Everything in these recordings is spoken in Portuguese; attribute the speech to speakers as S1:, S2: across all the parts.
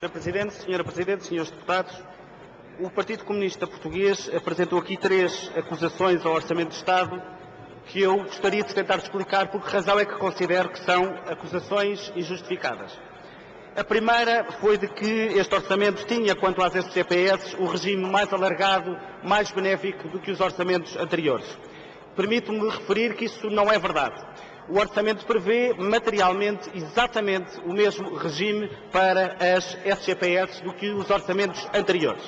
S1: Senhora Presidente, senhores deputados, o Partido Comunista Português apresentou aqui 3 acusações ao Orçamento de Estado que eu gostaria de tentar explicar por que razão é que considero que são acusações injustificadas. A primeira foi de que este orçamento tinha, quanto às SGPS, o regime mais alargado, mais benéfico do que os orçamentos anteriores. Permito-me referir que isso não é verdade. O orçamento prevê materialmente exatamente o mesmo regime para as SGPS do que os orçamentos anteriores.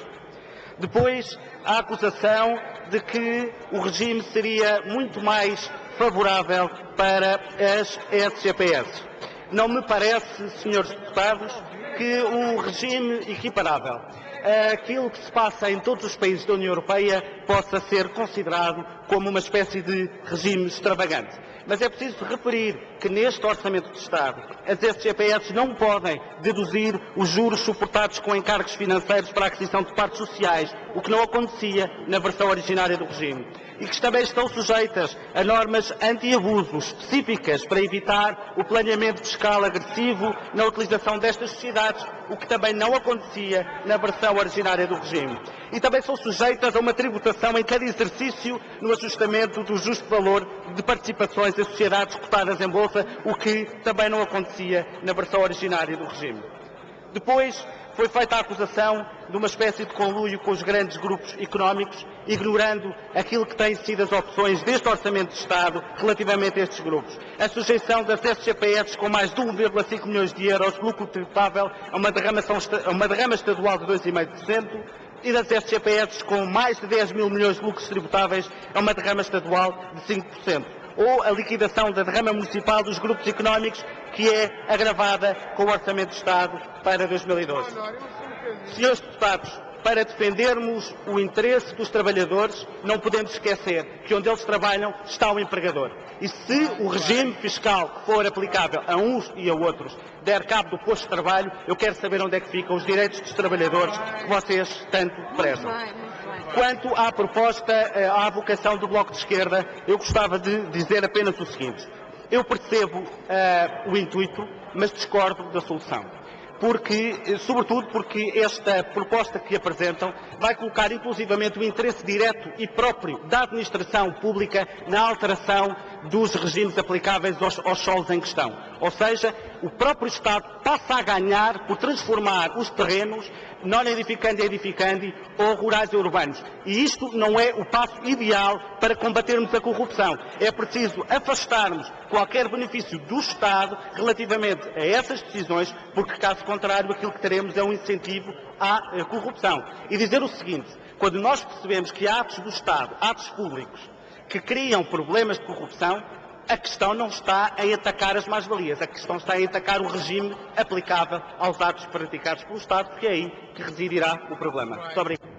S1: Depois, a acusação de que o regime seria muito mais favorável para as SGPS. Não me parece, senhores deputados, que um regime equiparável àquilo que se passa em todos os países da União Europeia possa ser considerado como uma espécie de regime extravagante. Mas é preciso referir que neste Orçamento de Estado as SGPS não podem deduzir os juros suportados com encargos financeiros para a aquisição de partes sociais, o que não acontecia na versão originária do regime. E que também estão sujeitas a normas anti-abuso específicas para evitar o planeamento fiscal agressivo na utilização destas sociedades, o que também não acontecia na versão originária do regime. E também são sujeitas a uma tributação em cada exercício no ajustamento do justo valor de participações em sociedades cotadas em bolsa, o que também não acontecia na versão originária do regime. Depois foi feita a acusação de uma espécie de conluio com os grandes grupos económicos, ignorando aquilo que têm sido as opções deste Orçamento de Estado relativamente a estes grupos. A sujeição das SGPS com mais de 1,5 milhões de euros de lucro tributável a uma derrama estadual de 2,5%, e das SGPS com mais de 10 mil milhões de lucros tributáveis a uma derrama estadual de 5%. Ou a liquidação da derrama municipal dos grupos económicos, que é agravada com o Orçamento de Estado para 2012. Senhores deputados, para defendermos o interesse dos trabalhadores, não podemos esquecer que onde eles trabalham está o empregador. E se o regime fiscal que for aplicável a uns e a outros der cabo do posto de trabalho, eu quero saber onde é que ficam os direitos dos trabalhadores que vocês tanto prezam. Quanto à proposta, à vocação do Bloco de Esquerda, eu gostava de dizer apenas o seguinte. Eu percebo o intuito, mas discordo da solução. Sobretudo porque esta proposta que apresentam vai colocar inclusivamente o interesse direto e próprio da administração pública na alteração dos regimes aplicáveis aos solos em questão. Ou seja, o próprio Estado passa a ganhar por transformar os terrenos non-edificandi edificandi ou rurais e urbanos. E isto não é o passo ideal para combatermos a corrupção. É preciso afastarmos qualquer benefício do Estado relativamente a essas decisões, porque caso contrário aquilo que teremos é um incentivo à corrupção. E dizer o seguinte, quando nós percebemos que há atos do Estado, atos públicos, que criam problemas de corrupção, a questão não está em atacar as mais-valias, a questão está em atacar o regime aplicável aos atos praticados pelo Estado, porque é aí que residirá o problema. Muito obrigado.